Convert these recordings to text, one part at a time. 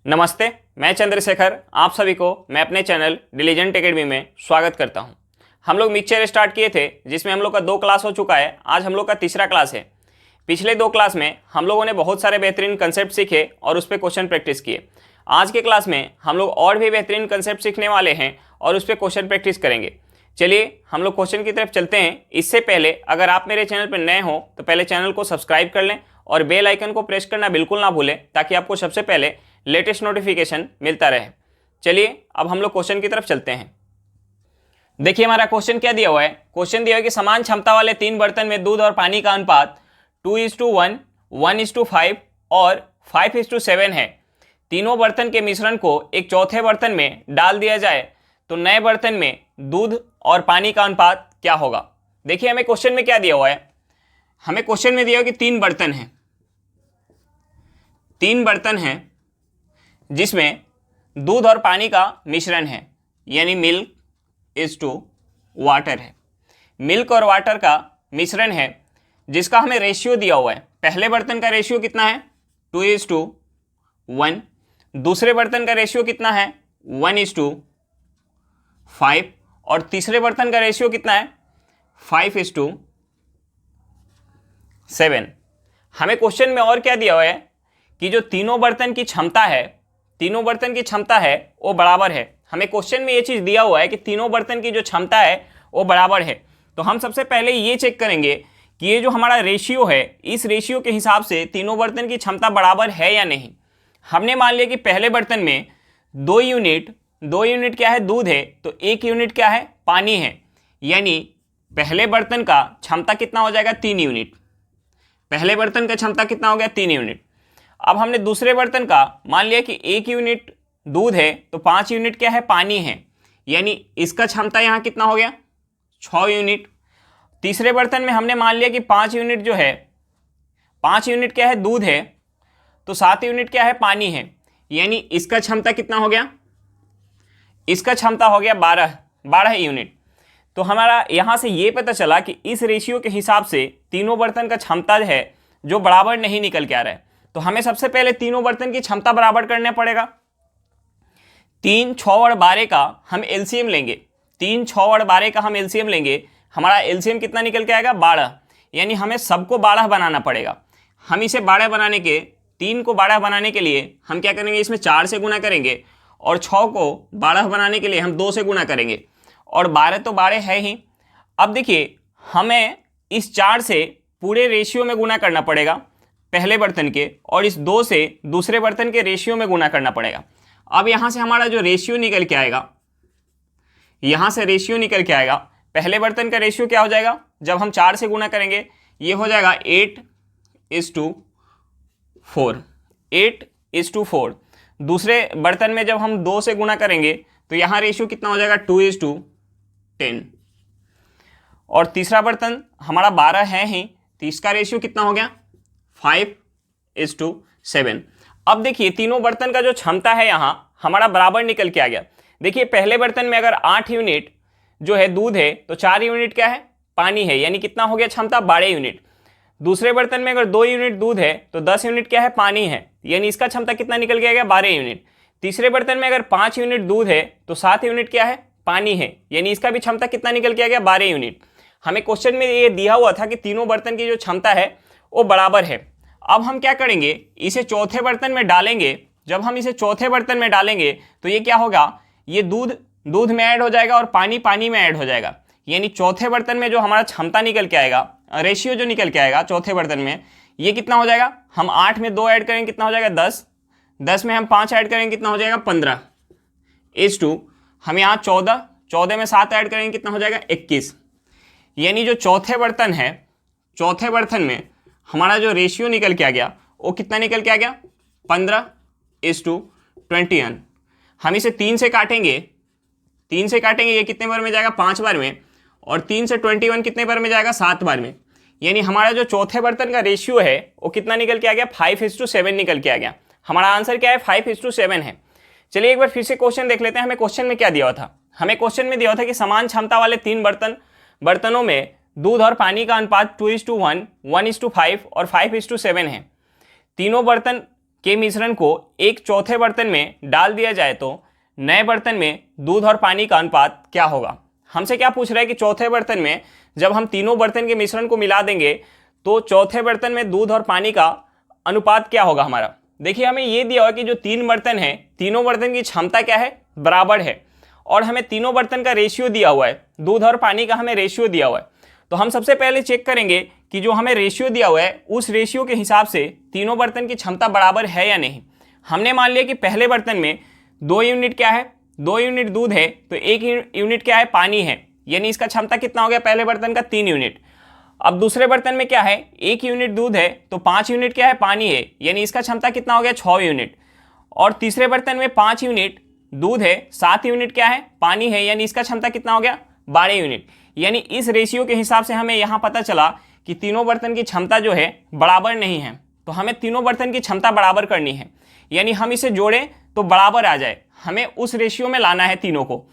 नमस्ते, मैं चंद्रशेखर आप सभी को मैं अपने चैनल डिलीजेंट एकेडमी में स्वागत करता हूं। हम लोग मिक्सचर स्टार्ट किए थे जिसमें हम लोग का 2 क्लास हो चुका है। आज हम लोग का तीसरा क्लास है। पिछले 2 क्लास में हम लोगों ने बहुत सारे बेहतरीन कंसेप्ट सीखे और उस पर क्वेश्चन प्रैक्टिस किए। आज के क्लास में हम लोग और भी बेहतरीन कंसेप्ट सीखने वाले हैं और उस पर क्वेश्चन प्रैक्टिस करेंगे। चलिए हम लोग क्वेश्चन की तरफ चलते हैं। इससे पहले अगर आप मेरे चैनल पर नए हो तो पहले चैनल को सब्सक्राइब कर लें और बेल आइकन को प्रेस करना बिल्कुल ना भूलें ताकि आपको सबसे पहले लेटेस्ट नोटिफिकेशन मिलता रहे। चलिए अब हम लोग क्वेश्चन की तरफ चलते हैं। देखिए हमारा क्वेश्चन क्या दिया हुआ है। क्वेश्चन दिया हुआ है कि समान क्षमता वाले 3 बर्तन में दूध और पानी का अनुपात 2:1, 1:5 और 5:7 है। तीनों बर्तन के मिश्रण को एक चौथे बर्तन में डाल दिया जाए तो नए बर्तन में दूध और पानी का अनुपात क्या होगा। देखिए हमें क्वेश्चन में क्या दिया हुआ है। हमें क्वेश्चन में दिया हुआ कि 3 बर्तन हैं, 3 बर्तन हैं जिसमें दूध और पानी का मिश्रण है, यानी मिल्क इज टू वाटर है। मिल्क और वाटर का मिश्रण है जिसका हमें रेशियो दिया हुआ है। पहले बर्तन का रेशियो कितना है 2:1, दूसरे बर्तन का रेशियो कितना है 1:5 और तीसरे बर्तन का रेशियो कितना है 5:7। हमें क्वेश्चन में और क्या दिया हुआ है कि जो तीनों बर्तन की क्षमता है वो बराबर है। हमें क्वेश्चन में ये चीज़ दिया हुआ है कि तीनों बर्तन की जो क्षमता है वो बराबर है। तो हम सबसे पहले ये चेक करेंगे कि ये जो हमारा रेशियो है, इस रेशियो के हिसाब से तीनों बर्तन की क्षमता बराबर है या नहीं। हमने मान लिया कि पहले बर्तन में 2 यूनिट क्या है दूध है, तो 1 यूनिट क्या है पानी है, यानी पहले बर्तन का क्षमता कितना हो जाएगा 3 यूनिट। पहले बर्तन का क्षमता कितना हो गया 3 यूनिट। अब हमने दूसरे बर्तन का मान लिया कि 1 यूनिट दूध है तो 5 यूनिट क्या है पानी है, यानी इसका क्षमता यहाँ कितना हो गया 6 यूनिट। तीसरे बर्तन में हमने मान लिया कि 5 यूनिट जो है 5 यूनिट क्या है दूध है तो 7 यूनिट क्या है पानी है, यानी इसका क्षमता कितना हो गया, इसका क्षमता हो गया 12 यूनिट। तो हमारा यहाँ से ये पता चला कि इस रेशियो के हिसाब से तीनों बर्तन का क्षमता है जो बराबर नहीं निकल के आ रहा है। तो हमें सबसे पहले तीनों बर्तन की क्षमता बराबर करना पड़ेगा। 3, 6 और 12 का हम एलसीएम लेंगे। 3, 6 और 12 का हम एलसीएम लेंगे। हमारा एलसीएम कितना निकल के आएगा 12, यानी हमें सबको 12 बनाना पड़ेगा। हम इसे 12 बनाने के 3 को 12 बनाने के लिए हम क्या करेंगे, इसमें 4 से गुना करेंगे और 6 को 12 बनाने के लिए हम 2 से गुना करेंगे और 12 तो 12 है ही। अब देखिए हमें इस 4 से पूरे रेशियो में गुना करना पड़ेगा पहले बर्तन के, और इस 2 से दूसरे बर्तन के रेशियो में गुना करना पड़ेगा। अब यहाँ से हमारा जो रेशियो निकल के आएगा, यहाँ से रेशियो निकल के आएगा, पहले बर्तन का रेशियो क्या हो जाएगा जब हम 4 से गुना करेंगे, ये हो जाएगा 8:4। 8:4। दूसरे बर्तन में जब हम 2 से गुना करेंगे तो यहाँ रेशियो कितना हो जाएगा 2:10। और तीसरा बर्तन हमारा 12 है ही, तो इसका रेशियो कितना हो गया 5:7। अब देखिए तीनों बर्तन का जो क्षमता है यहाँ हमारा बराबर निकल के आ गया। देखिए पहले बर्तन में अगर 8 यूनिट जो है दूध है तो 4 यूनिट क्या है पानी है, यानी कितना हो गया क्षमता 12 यूनिट। दूसरे बर्तन में अगर 2 यूनिट दूध है तो 10 यूनिट क्या है पानी है, यानी इसका क्षमता कितना निकल के आ गया 12 यूनिट। तीसरे बर्तन में अगर 5 यूनिट दूध है तो 7 यूनिट क्या है पानी है, यानी इसका भी क्षमता कितना निकल के आ गया 12 यूनिट। हमें क्वेश्चन में ये दिया हुआ था कि तीनों बर्तन की जो क्षमता है वो बराबर है। अब हम क्या करेंगे, इसे चौथे बर्तन में डालेंगे। जब हम इसे चौथे बर्तन में डालेंगे तो ये क्या होगा, ये दूध में ऐड हो जाएगा और पानी में ऐड हो जाएगा, यानी चौथे बर्तन में जो हमारा क्षमता निकल के आएगा, रेशियो जो निकल के आएगा चौथे बर्तन में, ये कितना हो जाएगा, हम 8 में 2 ऐड करेंगे कितना हो जाएगा 10, 10 में हम 5 ऐड करेंगे कितना हो जाएगा 15:2। हम यहाँ 14 में 7 ऐड करेंगे कितना हो जाएगा 21, यानी जो चौथे बर्तन है, चौथे बर्तन में हमारा जो रेशियो निकल के आ गया वो कितना निकल के आ गया 15:21। हम इसे 3 से काटेंगे, ये कितने बार में जाएगा 5 बार में, और 3 से 21 कितने बार में जाएगा 7 बार में, यानी हमारा जो चौथे बर्तन का रेशियो है वो कितना निकल के आ गया 5:7 निकल के आ गया। हमारा आंसर क्या है 5:7 है। चलिए एक बार फिर से क्वेश्चन देख लेते हैं। हमें क्वेश्चन में क्या दिया हुआ था। हमें क्वेश्चन में दिया हुआ था कि समान क्षमता वाले 3 बर्तनों में दूध और पानी का अनुपात 2:1, 1:5 और 5:7 है। तीनों बर्तन के मिश्रण को एक चौथे बर्तन में डाल दिया जाए तो नए बर्तन में दूध और पानी का अनुपात क्या होगा। हमसे क्या पूछ रहा है कि चौथे बर्तन में जब हम तीनों बर्तन के मिश्रण को मिला देंगे तो चौथे बर्तन में दूध और पानी का अनुपात क्या होगा हमारा। देखिए हमें ये दिया हुआ कि जो तीन बर्तन हैं, तीनों बर्तन की क्षमता क्या है, बराबर है, और हमें तीनों बर्तन का रेशियो दिया हुआ है, दूध और पानी का हमें रेशियो दिया हुआ है। तो हम सबसे पहले चेक करेंगे कि जो हमें रेशियो दिया हुआ है उस रेशियो के हिसाब से तीनों बर्तन की क्षमता बराबर है या नहीं। हमने मान लिया कि पहले बर्तन में 2 यूनिट क्या है, 2 यूनिट दूध है, तो 1 यूनिट क्या है, पानी है, यानी इसका क्षमता कितना हो गया, पहले बर्तन का 3 यूनिट। अब दूसरे बर्तन में क्या है, 1 यूनिट दूध है, तो 5 यूनिट क्या है, पानी है, यानी इसका क्षमता कितना हो गया, 6 यूनिट। और तीसरे बर्तन में 5 यूनिट दूध है, 7 यूनिट क्या है, पानी है, यानी इसका क्षमता कितना हो गया, 12 यूनिट। यानी इस रेशियो के हिसाब से हमें यहाँ पता चला कि तीनों बर्तन की क्षमता जो है बराबर नहीं है। तो हमें तीनों बर्तन की क्षमता बराबर करनी है, यानी हम इसे जोड़ें तो बराबर आ जाए, हमें उस रेशियो में लाना है तीनों को।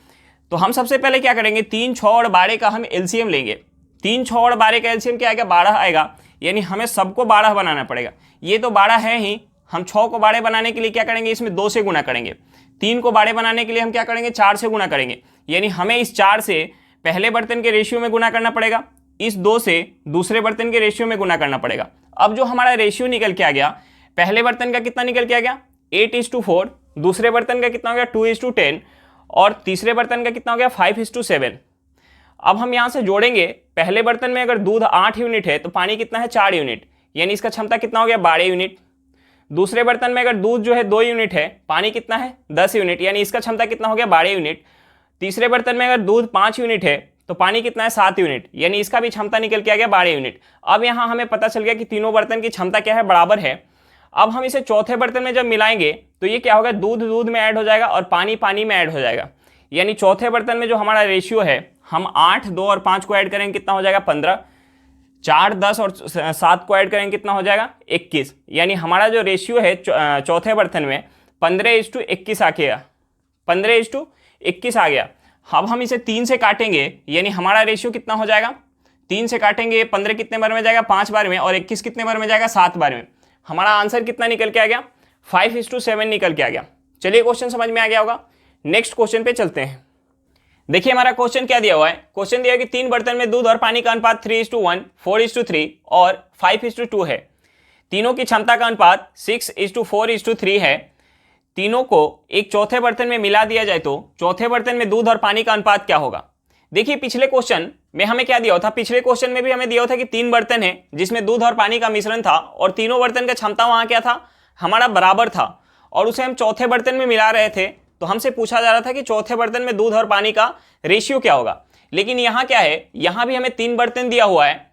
तो हम सबसे पहले क्या करेंगे, 3, 6 और 12 का हम एलसीएम लेंगे। 3, 6 और 12 का एलसीएम क्या आएगा, 12 आएगा, यानी हमें सबको 12 बनाना पड़ेगा। ये तो 12 है ही, हम 6 को 12 बनाने के लिए क्या करेंगे, इसमें 2 से गुना करेंगे। 3 को 12 बनाने के लिए हम क्या करेंगे, 4 से गुना करेंगे, यानी हमें इस 4 से पहले बर्तन के रेशियो में गुना करना पड़ेगा, इस 2 से दूसरे बर्तन के रेशियो में गुना करना पड़ेगा। अब जो हमारा रेशियो निकल के आ गया, पहले बर्तन का कितना निकल के आ गया, 8:4, दूसरे बर्तन का कितना हो गया, 2:10, और तीसरे बर्तन का कितना हो गया, 5:7। अब हम यहाँ से जोड़ेंगे, पहले बर्तन में अगर दूध 8 यूनिट है तो पानी कितना है, 4 यूनिट, यानी इसका क्षमता कितना हो गया, 12 यूनिट। दूसरे बर्तन में अगर दूध जो है 2 यूनिट है, पानी कितना है, 10 यूनिट, यानी इसका क्षमता कितना हो गया, 12 यूनिट। तीसरे बर्तन में अगर दूध 5 यूनिट है तो पानी कितना है, 7 यूनिट, यानी इसका भी क्षमता निकल के आ गया 12 यूनिट। अब यहाँ हमें पता चल गया कि तीनों बर्तन की क्षमता क्या है, बराबर है। अब हम इसे चौथे बर्तन में जब मिलाएंगे तो ये क्या होगा, दूध दूध में ऐड हो जाएगा और पानी पानी में ऐड हो जाएगा, यानी चौथे बर्तन में जो हमारा रेशियो है, हम 8, 2 और 5 को ऐड करेंगे, कितना हो जाएगा, 15, 4, 10 और 7 को ऐड करेंगे, कितना हो जाएगा, 21, यानी हमारा जो रेशियो है चौथे बर्तन में 15:21 आ गया, 15:21 आ गया। अब हम इसे 3 से काटेंगे, यानी हमारा रेशियो कितना हो जाएगा, 3 से काटेंगे, 15 कितने बार में जाएगा, 5 बार में, और 21 कितने बार में जाएगा, 7 बार में। हमारा आंसर कितना निकल के आ गया, 5:7 निकल के आ गया। चलिए क्वेश्चन समझ में आ गया होगा। नेक्स्ट क्वेश्चन पे चलते हैं। देखिए हमारा क्वेश्चन क्या दिया हुआ है, क्वेश्चन दिया है कि 3 बर्तन में दूध और पानी का अनुपात 3:1, 4:3 और 5:2 है। तीनों की क्षमता का अनुपात 6:4:3 है। तीनों को एक चौथे बर्तन में मिला दिया जाए तो चौथे बर्तन में दूध और पानी का अनुपात क्या होगा। देखिए पिछले क्वेश्चन में हमें क्या दिया हुआ था, पिछले क्वेश्चन में भी हमें दिया हुआ था कि 3 बर्तन है जिसमें दूध और पानी का मिश्रण था, और तीनों बर्तन का क्षमता वहां क्या था, हमारा बराबर था, और उसे हम चौथे बर्तन में मिला रहे थे। तो हमसे पूछा जा रहा था कि चौथे बर्तन में दूध और पानी का रेशियो क्या होगा। लेकिन यहाँ क्या है, यहाँ भी हमें 3 बर्तन दिया हुआ है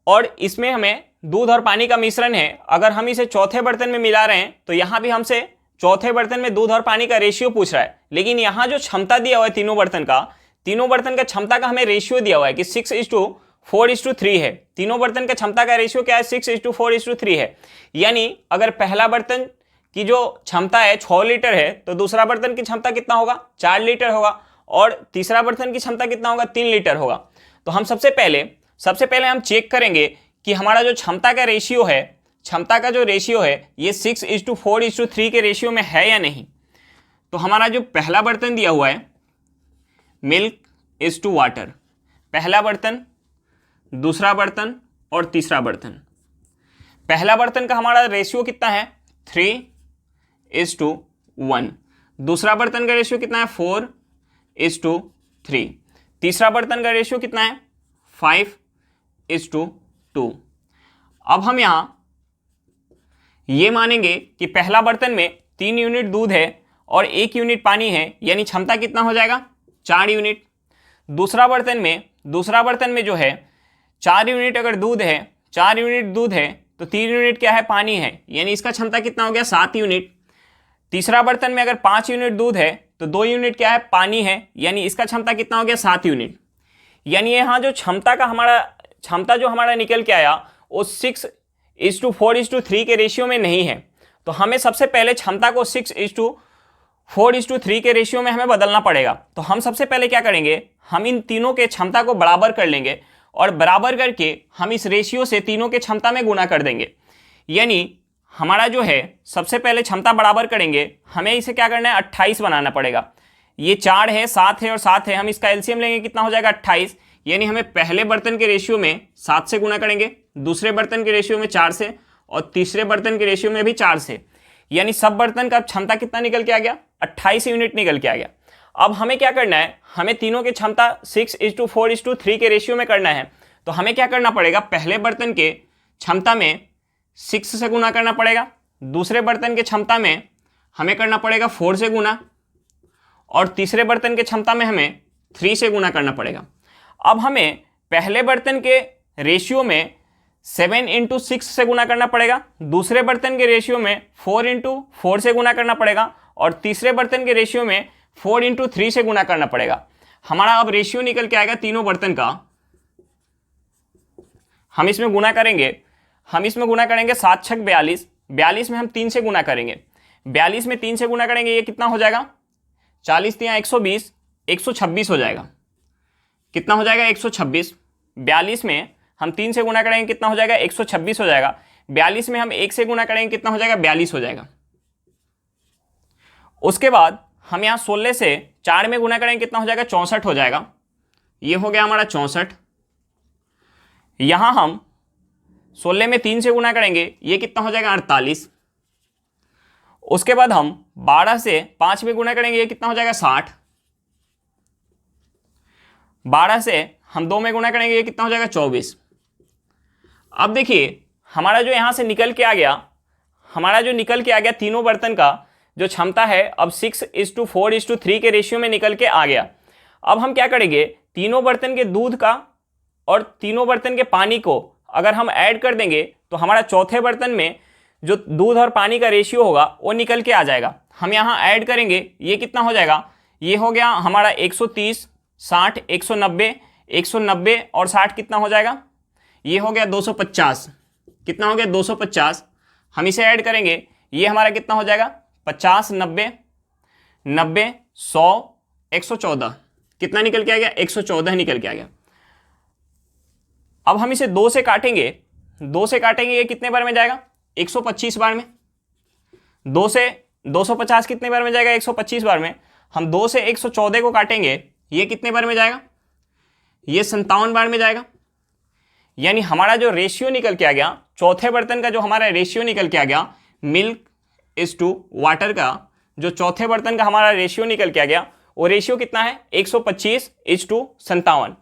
और इसमें हमें दूध और पानी का मिश्रण है। अगर हम इसे चौथे बर्तन में मिला रहे हैं तो यहाँ भी हमसे चौथे बर्तन में दूध और पानी का रेशियो पूछ रहा है। लेकिन यहाँ जो क्षमता दिया हुआ है तीनों बर्तन का क्षमता का हमें रेशियो दिया हुआ है कि 6:4:3 है। तीनों बर्तन का क्षमता का रेशियो क्या है, 6:4:3 है। यानी अगर पहला बर्तन की जो क्षमता है 6 लीटर है तो दूसरा बर्तन की क्षमता कितना होगा, 4 लीटर होगा, और तीसरा बर्तन की क्षमता कितना होगा, 3 लीटर होगा। तो हम सबसे पहले हम चेक करेंगे कि हमारा जो क्षमता का जो रेशियो है ये 6:4:3 के रेशियो में है या नहीं। तो हमारा जो पहला बर्तन दिया हुआ है मिल्क वाटर, पहला बर्तन, दूसरा बर्तन और तीसरा बर्तन। पहला बर्तन का हमारा रेशियो कितना है, 3:1। दूसरा बर्तन का रेशियो कितना है, 4:3। तीसरा बर्तन का रेशियो कितना है, 5:2। अब हम यहां ये मानेंगे कि पहला बर्तन में 3 यूनिट दूध है और 1 यूनिट पानी है, यानी क्षमता कितना हो जाएगा, 4 यूनिट। दूसरा बर्तन में जो है 4 यूनिट अगर दूध है, 4 यूनिट दूध है तो 3 यूनिट क्या है, पानी है, यानी इसका क्षमता कितना हो गया, 7 यूनिट। तीसरा बर्तन में अगर 5 यूनिट दूध है तो 2 यूनिट क्या है, पानी है, यानी इसका क्षमता कितना हो गया, 7 यूनिट। यानी यहाँ जो क्षमता जो हमारा निकल के आया वो 6:4:3 के रेशियो में नहीं है। तो हमें सबसे पहले क्षमता को 6:4:3 के रेशियो में हमें बदलना पड़ेगा। तो हम सबसे पहले क्या करेंगे, हम इन तीनों के क्षमता को बराबर कर लेंगे और बराबर करके हम इस रेशियो से तीनों के क्षमता में गुना कर देंगे। यानी हमारा जो है सबसे पहले क्षमता बराबर करेंगे, हमें इसे क्या करना है 28 बनाना पड़ेगा। ये 4 है, 7 है और 7 है, हम इसका एलसीएम लेंगे, कितना हो जाएगा 28। यानी हमें पहले बर्तन के रेशियो में 7 से गुना करेंगे, दूसरे बर्तन के रेशियो में 4 से और तीसरे बर्तन के रेशियो में भी 4 से, यानी सब बर्तन का क्षमता कितना निकल के आ गया 28 यूनिट निकल के आ गया। अब हमें क्या करना है, हमें तीनों की क्षमता 6:4:3 के रेशियो में करना है। तो हमें क्या करना पड़ेगा, पहले बर्तन के क्षमता में 6 से गुना करना पड़ेगा, दूसरे बर्तन के क्षमता में हमें करना पड़ेगा 4 से गुना और तीसरे बर्तन के क्षमता में हमें 3 से गुना करना पड़ेगा। अब हमें पहले बर्तन के रेशियो में 7:6 से गुना करना पड़ेगा, दूसरे बर्तन के रेशियो में 4:4 से गुना करना पड़ेगा और तीसरे बर्तन के रेशियो में 4:3 से गुना करना पड़ेगा। हमारा अब रेशियो निकल के आएगा तीनों बर्तन का। हम इसमें गुना करेंगे 7 छक 42, 42 में हम 3 से गुना करेंगे, 42 में 3 से गुना करेंगे, ये कितना हो जाएगा 40 × 120, 126 हो जाएगा। कितना हो जाएगा 126। 42 में हम 3 से गुना करेंगे, कितना हो जाएगा 126 हो जाएगा। 42 में हम 1 से गुना करेंगे, कितना हो जाएगा 42 हो जाएगा। उसके बाद हम यहाँ 16 से 4 में गुना करेंगे, कितना हो जाएगा 64 हो जाएगा। ये हो गया हमारा 64। यहाँ हम 16 में 3 से गुना करेंगे, ये कितना हो जाएगा 48। उसके बाद हम 12 से 5 में गुना करेंगे, ये कितना हो जाएगा 60। 12 से हम 2 में गुना करेंगे, ये कितना हो जाएगा 24। अब देखिए हमारा जो यहाँ से निकल के आ गया, तीनों बर्तन का जो क्षमता है अब 6:4:3 के रेशियो में निकल के आ गया। अब हम क्या करेंगे, तीनों बर्तन के दूध का और तीनों बर्तन के पानी को अगर हम ऐड कर देंगे तो हमारा चौथे बर्तन में जो दूध और पानी का रेशियो होगा वो निकल के आ जाएगा। हम यहाँ ऐड करेंगे, ये कितना हो जाएगा, ये हो गया हमारा 130, 60, 190, 190 और 60 कितना हो जाएगा, ये हो गया 250। कितना हो गया 250। हम इसे ऐड करेंगे, ये हमारा कितना हो जाएगा 50, 90, 90, 100, 114। कितना निकल के आ गया 114 निकल के आ गया। अब हम इसे 2 से काटेंगे, ये कितने बार में जाएगा 125 बार में। 2 से 250 कितने बार में जाएगा 125 बार में। हम 2 से 114 को काटेंगे, ये कितने बार में जाएगा, ये 57 बार में जाएगा। यानी हमारा जो रेशियो निकल के आ गया, चौथे बर्तन का जो हमारा रेशियो निकल के आ गया, मिल्क इज टू वाटर का जो चौथे बर्तन का हमारा रेशियो निकल के आ गया, वो रेशियो कितना है 125:57।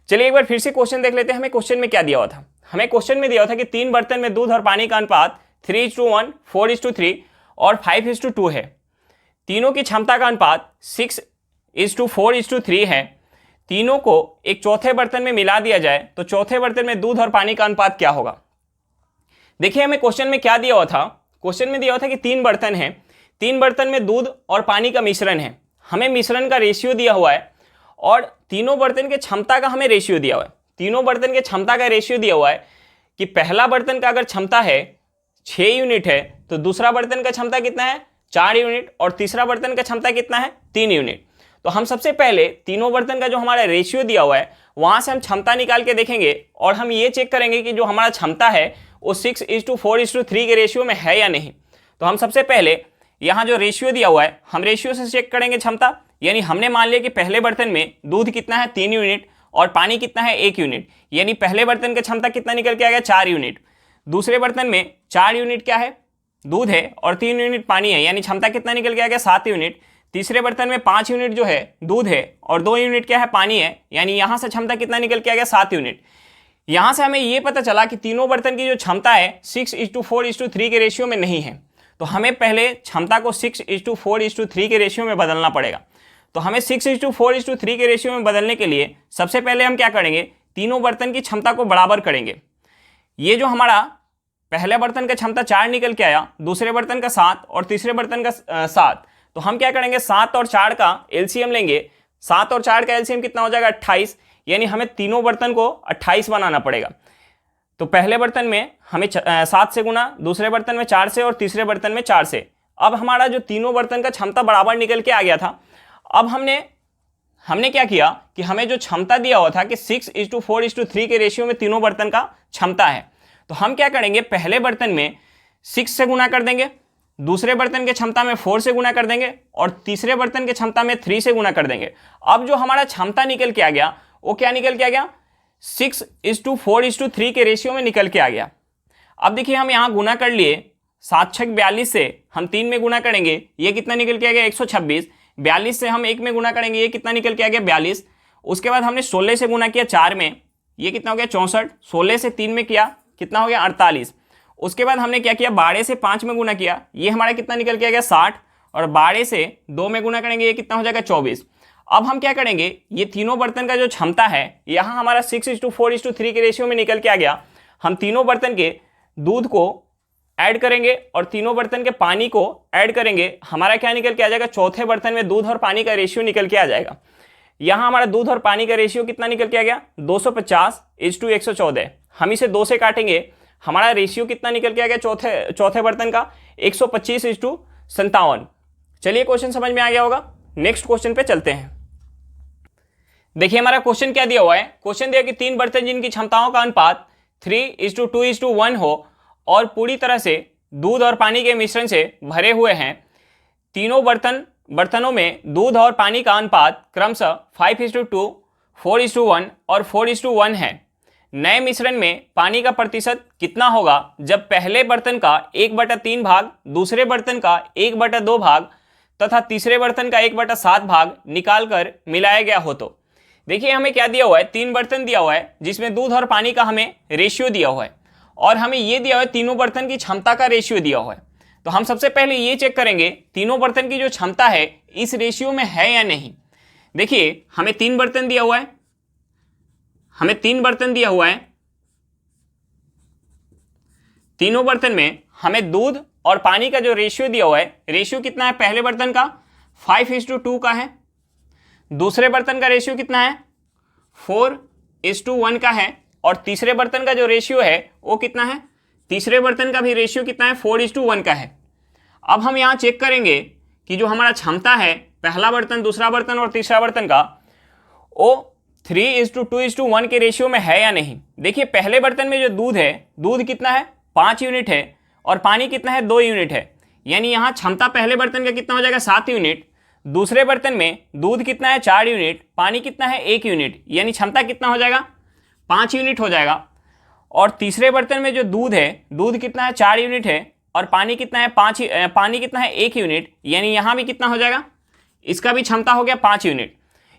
चलिए एक बार फिर से क्वेश्चन देख लेते हैं। हमें क्वेश्चन में क्या दिया हुआ था, हमें क्वेश्चन में दिया हुआ था कि 3 बर्तन में दूध और पानी का अनुपात 3:1, 4:3 और 5:2 है। तीनों की क्षमता का अनुपात 6:4:3 है। तीनों को एक चौथे बर्तन में मिला दिया जाए तो चौथे बर्तन में दूध और पानी का अनुपात क्या होगा। देखिए हमें क्वेश्चन में क्या दिया हुआ था, क्वेश्चन में दिया हुआ था कि 3 बर्तन हैं, 3 बर्तन में दूध और पानी का मिश्रण है। हमें मिश्रण का रेशियो दिया हुआ है और तीनों बर्तन के क्षमता का हमें रेशियो दिया हुआ है। तीनों बर्तन के क्षमता का रेशियो दिया हुआ है कि पहला बर्तन का अगर क्षमता है 6 यूनिट है तो दूसरा बर्तन का क्षमता कितना है 4 यूनिट और तीसरा बर्तन का क्षमता कितना है 3 यूनिट। तो हम सबसे पहले तीनों बर्तन का जो हमारा रेशियो दिया हुआ है वहां से हम क्षमता निकाल के देखेंगे और हम ये चेक करेंगे कि जो हमारा क्षमता है वो 6:4:3 के रेशियो में है या नहीं। तो हम सबसे पहले यहाँ जो रेशियो दिया हुआ है हम रेशियो से चेक करेंगे क्षमता। यानी हमने मान लिया कि पहले बर्तन में दूध कितना है 3 यूनिट और पानी कितना है 1 यूनिट, यानी पहले बर्तन का क्षमता कितना निकल के आ गया 4 यूनिट। दूसरे बर्तन में 4 यूनिट क्या है दूध है और 3 यूनिट पानी है, यानी क्षमता कितना निकल के आ गया 7 यूनिट। तीसरे बर्तन में 5 यूनिट जो है दूध है और 2 यूनिट क्या है पानी है, यानी यहाँ से क्षमता कितना निकल के आ गया 7 यूनिट। यहाँ से हमें ये पता चला कि तीनों बर्तन की जो क्षमता है 6:4:3 के रेशियो में नहीं है। तो हमें पहले क्षमता को 6:4:3 के रेशियो में बदलना पड़ेगा। तो हमें 6:4:3 के रेशियो में बदलने के लिए सबसे पहले हम क्या करेंगे, तीनों बर्तन की क्षमता को बराबर करेंगे। ये जो हमारा पहले बर्तन का क्षमता 4 निकल के आया, दूसरे बर्तन का 7 और तीसरे बर्तन का 7, तो हम क्या करेंगे 7 और 4 का एलसीएम लेंगे। 7 और 4 का एलसीएम कितना हो जाएगा 28, यानी हमें तीनों बर्तन को 28 बनाना पड़ेगा। तो पहले बर्तन में हमें 7 से गुना, दूसरे बर्तन में 4 से और तीसरे बर्तन में 4 से। अब हमारा जो तीनों बर्तन का क्षमता बराबर निकल के आ गया था। अब हमने क्या किया कि हमें जो क्षमता दिया हुआ था कि 6:4:3 के रेशियो में तीनों बर्तन का क्षमता है, तो हम क्या करेंगे पहले बर्तन में 6 से गुना कर देंगे, दूसरे बर्तन की क्षमता में 4 से गुना कर देंगे और तीसरे बर्तन की क्षमता में 3 से गुना कर देंगे। अब जो हमारा क्षमता निकल के आ गया वो क्या निकल के आ गया, 6:4:3 के रेशियो में निकल के आ गया। अब देखिए हम यहाँ गुना कर लिए, 7 6 42 से हम 3 में गुना करेंगे, ये कितना निकल के आ गया 126। 42 से हम 1 में गुना करेंगे, ये कितना निकल के आ गया 42। उसके बाद हमने 16 से गुना किया 4 में, ये कितना हो गया 64। 16 से 3 में किया, कितना हो गया 48। उसके बाद हमने क्या किया, 12 से 5 में गुना किया, ये हमारा कितना निकल के आ गया 60। और 12 से 2 में गुना करेंगे, ये कितना हो जाएगा 24। अब हम क्या करेंगे, ये तीनों बर्तन का जो क्षमता है यहाँ हमारा 6:4:3 के रेशियो में निकल के आ गया। हम तीनों बर्तन के दूध को ऐड करेंगे और तीनों बर्तन के पानी को ऐड करेंगे, हमारा क्या निकल के आ जाएगा, चौथे बर्तन में दूध और पानी का रेशियो निकल के आ जाएगा। यहाँ हमारा दूध और पानी का रेशियो कितना निकल के आ गया 250:114। हम इसे 2 से काटेंगे, हमारा रेशियो कितना निकल के आ गया चौथे बर्तन का 125:57। चलिए क्वेश्चन समझ में आ गया होगा। नेक्स्ट क्वेश्चन पे चलते हैं। देखिए हमारा क्वेश्चन क्या दिया हुआ है, क्वेश्चन दिया कि 3 बर्तन जिनकी क्षमताओं का अनुपात 3:2:1 हो और पूरी तरह से दूध और पानी के मिश्रण से भरे हुए हैं। तीनों बर्तनों में दूध और पानी का अनुपात क्रमशः 5:2, 4:1 और 4:1 है। नए मिश्रण में पानी का प्रतिशत कितना होगा जब पहले बर्तन का 1/3 भाग, दूसरे बर्तन का 1/2 भाग तथा तीसरे बर्तन का 1/7 भाग निकालकर मिलाया गया हो। तो देखिए हमें क्या दिया हुआ है, 3 बर्तन दिया हुआ है जिसमें दूध और पानी का हमें रेशियो दिया हुआ है और हमें ये दिया हुआ है तीनों बर्तन की क्षमता का रेशियो दिया हुआ है। तो हम सबसे पहले ये चेक करेंगे तीनों बर्तन की जो क्षमता है इस रेशियो में है या नहीं। देखिए हमें 3 बर्तन दिया हुआ है, तीनों बर्तन में हमें दूध और पानी का जो रेशियो दिया हुआ है, रेशियो कितना है, पहले बर्तन का 5:2 का है, दूसरे बर्तन का रेशियो कितना है 4:1 का है और तीसरे बर्तन का जो रेशियो है वो कितना है, तीसरे बर्तन का भी रेशियो कितना है 4:1 का है। अब हम यहाँ चेक करेंगे कि जो हमारा क्षमता है पहला बर्तन, दूसरा बर्तन और तीसरा बर्तन का, वो 3:2:1 के रेशियो में है या नहीं। देखिए पहले बर्तन में जो दूध है, दूध कितना है 5 यूनिट है और पानी कितना है 2 यूनिट है, यानी यहाँ क्षमता पहले बर्तन का कितना हो जाएगा 7 यूनिट। दूसरे बर्तन में दूध कितना है 4 यूनिट, पानी कितना है 1 यूनिट, यानी क्षमता कितना हो जाएगा 5 यूनिट हो जाएगा। और तीसरे बर्तन में जो दूध है, दूध कितना है 4 यूनिट है और पानी कितना है 1 यूनिट, यानी यहाँ भी कितना हो जाएगा, इसका भी क्षमता हो गया 5 यूनिट।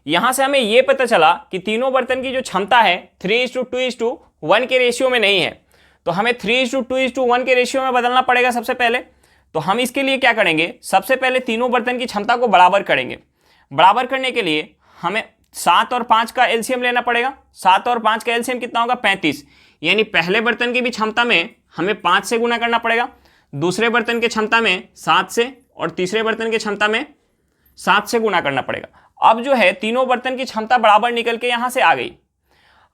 यहाँ से हमें ये पता चला कि तीनों बर्तन की जो क्षमता है 3:2:1 के रेशियो में नहीं है। तो हमें 3:2:1 के रेशियो में बदलना पड़ेगा सबसे पहले। तो हम इसके लिए क्या करेंगे, सबसे पहले तीनों बर्तन की क्षमता को बराबर करेंगे। बराबर करने के लिए हमें 7 और 5 का एलसीएम लेना पड़ेगा। 7 और 5 का एलसीएम कितना होगा 35, यानी पहले बर्तन की भी क्षमता में हमें 5 से गुना करना पड़ेगा, दूसरे बर्तन की क्षमता में 7 से और तीसरे बर्तन की क्षमता में 7 से गुना करना पड़ेगा। अब जो है तीनों बर्तन की क्षमता बराबर निकल के यहाँ से आ गई।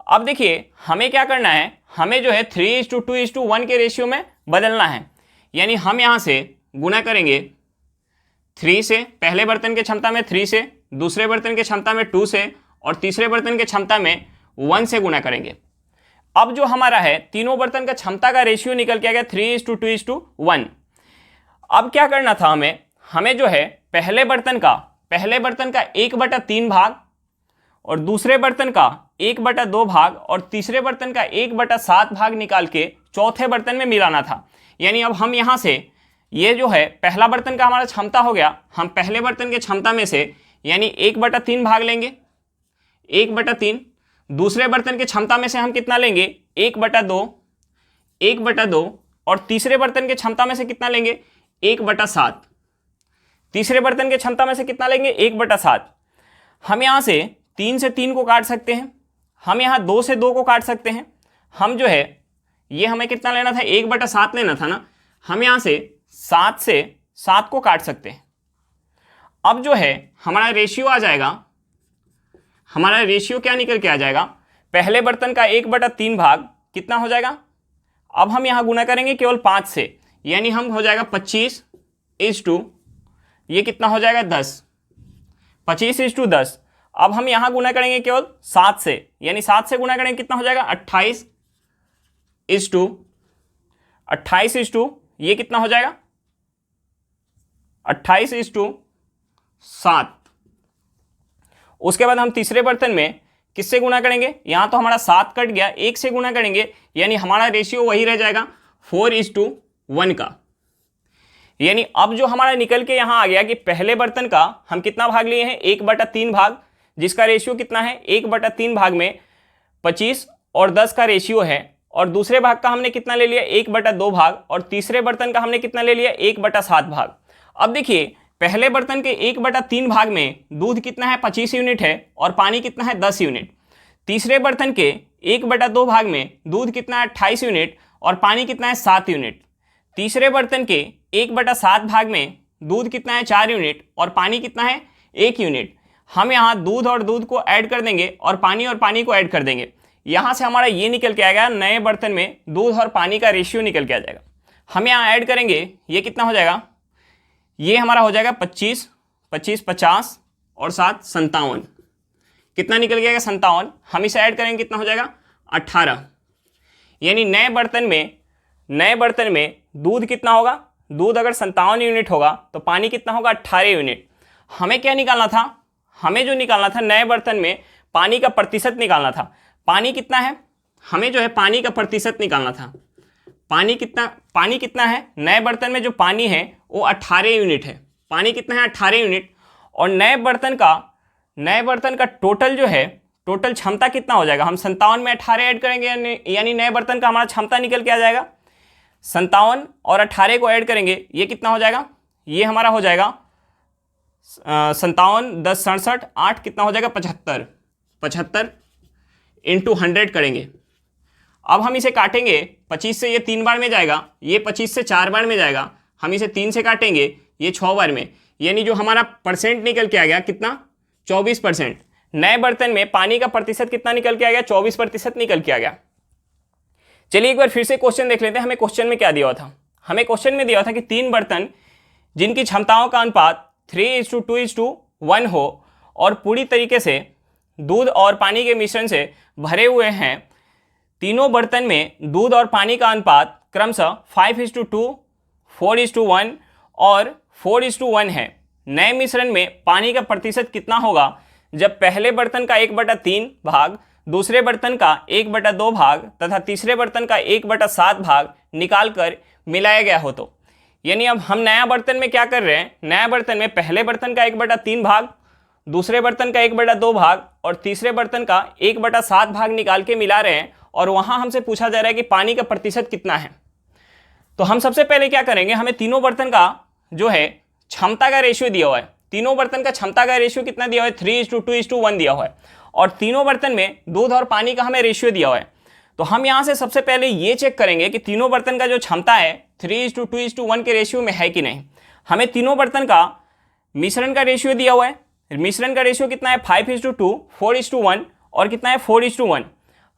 अब देखिए हमें क्या करना है, हमें जो है 3:2:1 के रेशियो में बदलना है, यानी हम यहाँ से गुना करेंगे 3 से, पहले बर्तन की क्षमता में 3 से, दूसरे बर्तन की क्षमता में 2 से और तीसरे बर्तन की क्षमता में 1 से गुना करेंगे। अब जो हमारा है तीनों बर्तन का क्षमता का रेशियो निकल के आ गया 3:2:1। अब क्या करना था हमें जो है पहले बर्तन का 1/3 भाग और दूसरे बर्तन का 1/2 भाग और तीसरे बर्तन का 1/7 भाग निकाल के चौथे बर्तन में मिलाना था। यानी अब हम यहाँ से ये जो है पहला बर्तन का हमारा क्षमता हो गया, हम पहले बर्तन के क्षमता में से यानी 1/3 भाग लेंगे, 1/3। दूसरे बर्तन की क्षमता में से हम कितना लेंगे 1/2 और तीसरे बर्तन की क्षमता में से कितना लेंगे 1/7। तीसरे बर्तन की क्षमता में से कितना लेंगे 1/7। हम यहाँ से 3 से 3 को काट सकते हैं, हम यहाँ 2 से 2 को काट सकते हैं। हम जो है ये हमें कितना लेना था 1/7 लेना था ना, हम यहाँ से 7 को काट सकते हैं। अब जो है हमारा रेशियो आ जाएगा, हमारा रेशियो क्या निकल के आ जाएगा, पहले बर्तन का 1/3 भाग कितना हो जाएगा, अब हम यहाँ गुना करेंगे केवल 5 से, यानी हम हो जाएगा 25:, ये कितना हो जाएगा 10, 25:10। अब हम यहाँ गुना करेंगे केवल 7 से, यानी 7 से गुना करेंगे कितना हो जाएगा 28:, ये कितना हो जाएगा 28:7। उसके बाद हम तीसरे बर्तन में किससे गुना करेंगे, यहां तो हमारा 7 कट गया, 1 से गुना करेंगे, यानी हमारा रेशियो वही रह जाएगा 4:1 का। यानी अब जो हमारा निकल के यहां आ गया कि पहले बर्तन का हम कितना भाग लिए हैं, 1/3 भाग, जिसका रेशियो कितना है 1/3 भाग में 25 और 10 का रेशियो है, और दूसरे भाग का हमने कितना ले लिया 1/2 भाग, और तीसरे बर्तन का हमने कितना ले लिया 1/7 भाग। अब देखिए पहले बर्तन के 1/3 भाग में दूध कितना है 25 यूनिट है और पानी कितना है 10 यूनिट। तीसरे बर्तन के 1/2 भाग में दूध कितना है 28 यूनिट और पानी कितना है 7 यूनिट। तीसरे बर्तन के 1/7 भाग में दूध कितना है 4 यूनिट और पानी कितना है 1 यूनिट। हम यहाँ दूध और दूध को ऐड कर देंगे और पानी को ऐड कर देंगे। यहाँ से हमारा ये निकल के आएगा, नए बर्तन में दूध और पानी का रेशियो निकल के आ जाएगा। हम यहाँ ऐड करेंगे, ये कितना हो जाएगा, ये हमारा हो जाएगा 25, 50 और 7 57। कितना निकल गया 57। हम इसे ऐड करेंगे कितना हो जाएगा 18। यानी नए बर्तन में दूध कितना होगा, दूध अगर 57 यूनिट होगा तो पानी कितना होगा 18 यूनिट। हमें क्या निकालना था, हमें जो निकालना था नए बर्तन में पानी का प्रतिशत निकालना था। पानी कितना है, हमें जो है पानी का प्रतिशत निकालना था। पानी कितना है, नए बर्तन में जो पानी है वो 18 यूनिट है। पानी कितना है 18 यूनिट। और नए बर्तन का टोटल जो है, टोटल क्षमता कितना हो जाएगा, हम 57 में 18 ऐड करेंगे, यानी नए बर्तन का हमारा क्षमता निकल के आ जाएगा। 57 और 18 को ऐड करेंगे, ये कितना हो जाएगा, ये हमारा हो जाएगा 57, 10, 67, 8 कितना हो जाएगा 75। 75 इंटू 100 करेंगे। अब हम इसे काटेंगे, 25 से ये 3 बार में जाएगा, ये 25 से 4 बार में जाएगा, हम इसे 3 से काटेंगे, ये 6 बार में, यानी जो हमारा परसेंट निकल के आ गया कितना 24%। नए बर्तन में पानी का प्रतिशत कितना निकल के आ गया 24% निकल के आ गया। चलिए एक बार फिर से क्वेश्चन देख लेते हैं। हमें क्वेश्चन में क्या दिया हुआ था, हमें क्वेश्चन में दिया हुआ था कि 3 बर्तन जिनकी क्षमताओं का अनुपात 3:2:1 हो और पूरी तरीके से दूध और पानी के मिश्रण से भरे हुए हैं। तीनों बर्तन में दूध और पानी का अनुपात क्रमशः 5:2, 4:1 और 4:1 है। नए मिश्रण में पानी का प्रतिशत कितना होगा जब पहले बर्तन का 1/3 भाग, दूसरे बर्तन का 1/2 भाग तथा तीसरे बर्तन का 1/7 भाग निकालकर मिलाया गया हो। तो यानी अब हम नया बर्तन में क्या कर रहे हैं, नया बर्तन में पहले बर्तन का 1/3 भाग, दूसरे बर्तन का 1/2 भाग और तीसरे बर्तन का 1/7 भाग निकाल के मिला रहे हैं, और वहां हमसे पूछा जा रहा है कि पानी का प्रतिशत कितना है। तो हम सबसे पहले क्या करेंगे, हमें तीनों बर्तन का जो है क्षमता का रेशियो दिया हुआ है। तीनों बर्तन का क्षमता का रेशियो कितना दिया हुआ है 3:2:1 दिया हुआ है, और तीनों बर्तन में दूध और पानी का हमें रेशियो दिया हुआ है। तो हम यहां से सबसे पहले ये चेक करेंगे कि तीनों बर्तन का जो क्षमता है 3:2:1 के रेशियो में है कि नहीं। हमें तीनों बर्तन का मिश्रण का रेशियो दिया हुआ है। मिश्रण का रेशियो कितना है 5:2, 4:1 और कितना है 4:1।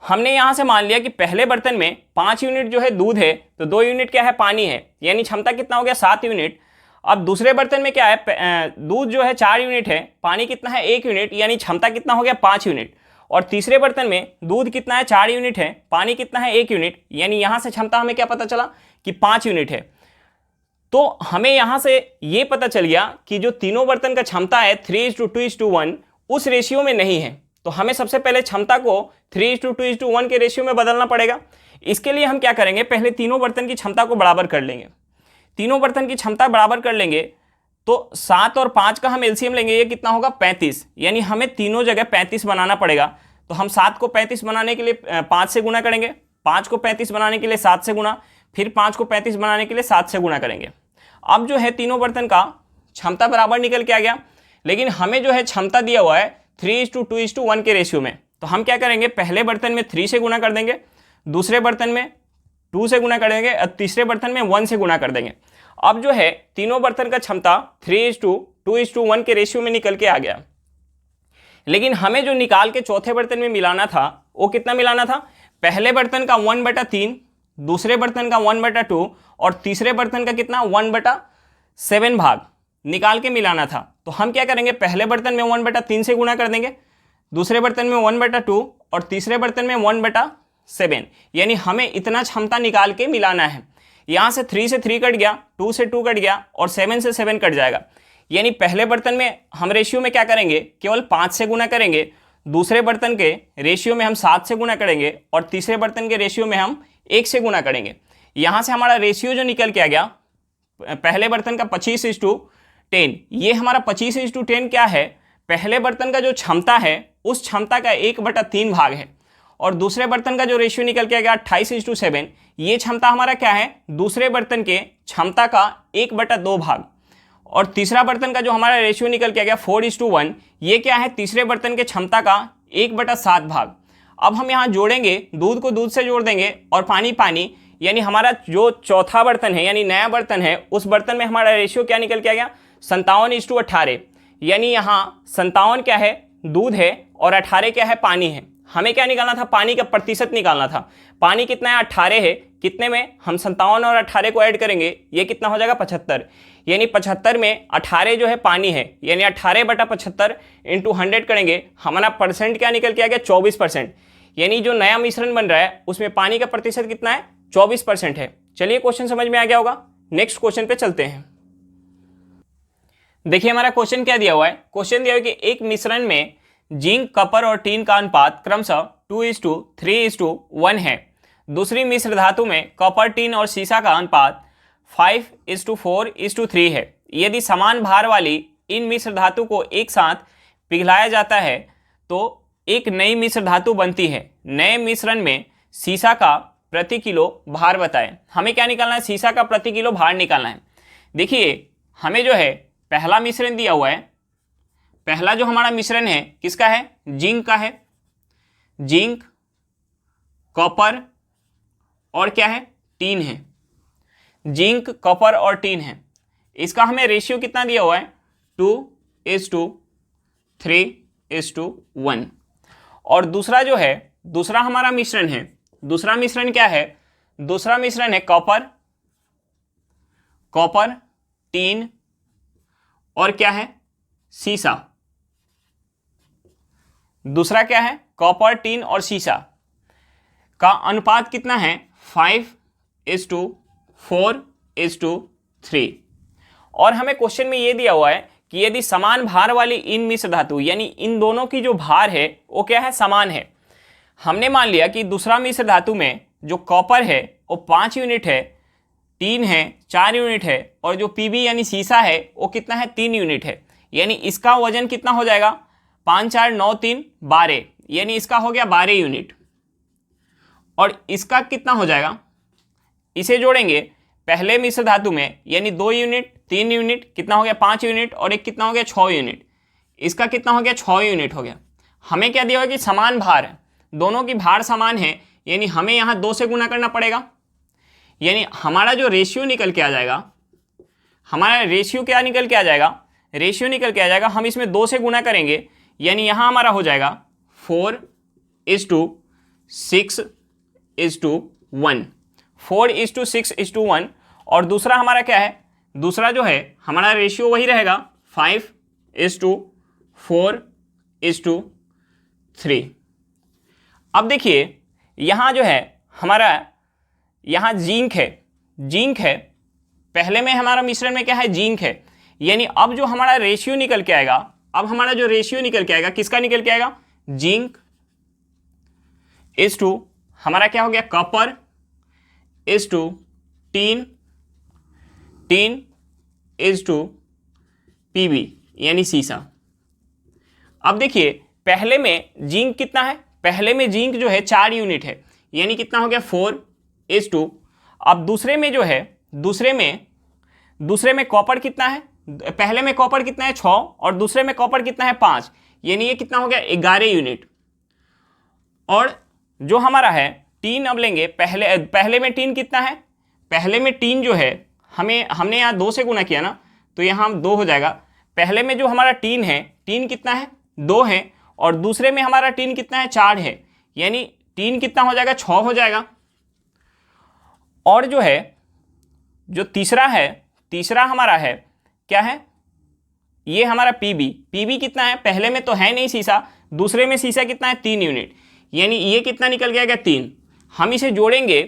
हमने यहां से मान लिया कि पहले बर्तन में 5 यूनिट जो है दूध है, तो 2 यूनिट क्या है पानी है, यानी क्षमता कितना हो गया 7 यूनिट। अब दूसरे बर्तन में क्या है, दूध जो है 4 यूनिट है, पानी कितना है 1 यूनिट, यानी क्षमता कितना हो गया 5 यूनिट। और तीसरे बर्तन में दूध कितना है 4 यूनिट है, पानी कितना है 1 यूनिट, यानी यहां से क्षमता हमें क्या पता चला कि 5 यूनिट है। तो हमें यहां से ये पता चल गया कि जो तीनों बर्तन का क्षमता है 3:2:1 उस रेशियो में नहीं है। तो हमें सबसे पहले क्षमता को 3:2:1 के रेशियो में बदलना पड़ेगा। इसके लिए हम क्या करेंगे, पहले तीनों बर्तन की क्षमता को बराबर कर लेंगे। तीनों बर्तन की क्षमता बराबर कर लेंगे तो 7 और 5 का हम एलसीएम लेंगे, ये कितना होगा 35, यानी हमें तीनों जगह 35 बनाना पड़ेगा। तो हम 7 को 35 बनाने के लिए 5 से गुना करेंगे, 5 को 35 बनाने के लिए 7 से गुना, फिर 5 को 35 बनाने के लिए 7 से गुना करेंगे। अब जो है तीनों बर्तन का क्षमता बराबर निकल के आ गया, लेकिन हमें जो है क्षमता दिया हुआ है 3:2:1 के रेशियो में। तो हम क्या करेंगे, पहले बर्तन में 3 से गुना कर देंगे, दूसरे बर्तन में 2 से गुना कर देंगे और तीसरे बर्तन में 1 से गुना कर देंगे। अब जो है तीनों बर्तन का क्षमता 3:2:1 के रेशियो में निकल के आ गया। लेकिन हमें जो निकाल के चौथे बर्तन में मिलाना था वो कितना मिलाना था, पहले बर्तन का 1/3, दूसरे बर्तन का 1/2 और तीसरे बर्तन का कितना 1/7 भाग निकाल के मिलाना था। तो हम क्या करेंगे, पहले बर्तन में 1/3 से गुना कर देंगे, दूसरे बर्तन में 1/2 और तीसरे बर्तन में 1/7, यानी हमें इतना क्षमता निकाल के मिलाना है। यहाँ से 3 से 3 कट गया, 2 से 2 कट गया और 7 से 7 कट जाएगा। यानी पहले बर्तन में हम रेशियो में क्या करेंगे, केवल 5 से गुना करेंगे, दूसरे बर्तन के रेशियो में हम 7 से गुना करेंगे और तीसरे बर्तन के रेशियो में हम 1 से गुना करेंगे। यहाँ से हमारा रेशियो जो निकल के आ गया पहले बर्तन का 25:10, ये हमारा 25:10 क्या है, पहले बर्तन का जो क्षमता है उस क्षमता का 1/3 भाग है। और दूसरे बर्तन का जो रेशियो निकल के आ गया 28:7, ये क्षमता हमारा क्या है, दूसरे बर्तन के क्षमता का 1/2 भाग। और तीसरा बर्तन का जो हमारा रेशियो निकल के आ गया 4:1, ये क्या है, तीसरे बर्तन के क्षमता का 1/7 भाग। अब हम यहाँ जोड़ेंगे, दूध को दूध से जोड़ देंगे और पानी पानी, यानी हमारा जो चौथा बर्तन है यानी नया बर्तन है उस बर्तन में हमारा रेशियो क्या निकल के आ गया, 57:18। यानी यहाँ 57 क्या है, दूध है और 18 क्या है, पानी है। हमें क्या निकालना था, पानी का प्रतिशत निकालना था। पानी कितना है, 18 है, कितने में, हम 57 और 18 को ऐड करेंगे, ये कितना हो जाएगा, 75। यानी 75 में 18 जो है पानी है, यानी 18/75 इंटू 100 करेंगे, हमारा परसेंट क्या निकल के आ गया, 24%। यानी जो नया मिश्रण बन रहा है उसमें पानी का प्रतिशत कितना है, 24% है। चलिए क्वेश्चन समझ में आ गया होगा, नेक्स्ट क्वेश्चन पे चलते हैं। देखिए हमारा क्वेश्चन क्या दिया हुआ है, क्वेश्चन दिया हुआ है कि एक मिश्रण में जिंक, कपर और टीन का अनुपात क्रमशः 2:3:1 है। दूसरी मिश्र धातु में कपर, टीन और सीसा का अनुपात 5:4:3 है। यदि समान भार वाली इन मिश्र धातु को एक साथ पिघलाया जाता है तो एक नई मिश्र धातु बनती है। नए मिश्रण में सीसा का प्रति किलो भार बताएं। हमें क्या निकालना है, सीसा का प्रति किलो भार निकालना है। देखिए हमें जो है पहला मिश्रण दिया हुआ है, पहला जो हमारा मिश्रण है किसका है, जिंक का है। जिंक, कॉपर और क्या है, टीन है। जिंक, कॉपर और टीन है। इसका हमें रेशियो कितना दिया हुआ है, 2:3:1। और दूसरा जो है, दूसरा हमारा मिश्रण है, दूसरा मिश्रण क्या है, दूसरा मिश्रण है कॉपर, टीन और क्या है, सीसा। दूसरा क्या है, कॉपर, टीन और सीसा का अनुपात कितना है, 5:4:3। और हमें क्वेश्चन में ये दिया हुआ है कि यदि समान भार वाली इन मिश्र धातु, यानी इन दोनों की जो भार है वो क्या है, समान है। हमने मान लिया कि दूसरा मिश्र धातु में जो कॉपर है वो 5 यूनिट है, टीन है 4 यूनिट है और जो पीबी यानी सीसा है वो कितना है, 3 यूनिट है। यानी इसका वजन कितना हो जाएगा, 5, 4, 9, 3, 12, यानी इसका हो गया 12 यूनिट। और इसका कितना हो जाएगा, इसे जोड़ेंगे पहले मिश्र धातु में, यानी 2 यूनिट, 3 यूनिट, कितना हो गया 5 यूनिट और एक कितना हो गया 6 यूनिट। इसका कितना हो गया, 6 यूनिट हो गया। हमें क्या दिया हुआ कि समान भार है, दोनों की भार समान है, यानी हमें यहाँ 2 से गुना करना पड़ेगा। यानी हमारा जो रेशियो निकल के आ जाएगा, हमारा रेशियो क्या निकल के आ जाएगा, रेशियो निकल के आ जाएगा, हम इसमें 2 से गुना करेंगे, यानी यहाँ हमारा हो जाएगा 4:6:1, 4:6:1। और दूसरा हमारा क्या है, दूसरा जो है हमारा रेशियो वही रहेगा 5:4:3। अब देखिए यहाँ जो है हमारा, यहाँ जिंक है, पहले में हमारा मिश्रण में क्या है, जिंक है। यानी अब जो हमारा रेशियो निकल के आएगा, अब हमारा जो रेशियो निकल के आएगा किसका निकल के आएगा, जिंक इज़ हमारा क्या हो गया, copper is tin is PB यानी सीसा। अब देखिए पहले में जिंक कितना है, पहले में जिंक जो है 4 यूनिट है, यानी कितना हो गया 4:2। अब दूसरे में जो है, दूसरे में कॉपर कितना है, पहले में कॉपर कितना है 6 और दूसरे में कॉपर कितना है 5, यानी ये कितना हो गया 11 यूनिट। और जो हमारा है टीन, अब लेंगे पहले में टीन कितना है, पहले में टीन जो है हमने यहाँ 2 से गुना किया ना, तो यहाँ 2 हो जाएगा। पहले में जो हमारा टीन है, टीन कितना है 2 है और दूसरे में हमारा टीन कितना है 4 है, यानी टीन कितना हो जाएगा 6 हो जाएगा। और जो है जो तीसरा है, तीसरा हमारा है क्या है, ये हमारा पीबी कितना है, पहले में तो है नहीं सीसा, दूसरे में सीसा कितना है 3 यूनिट, यानी ये कितना निकल गया 3। हम इसे जोड़ेंगे,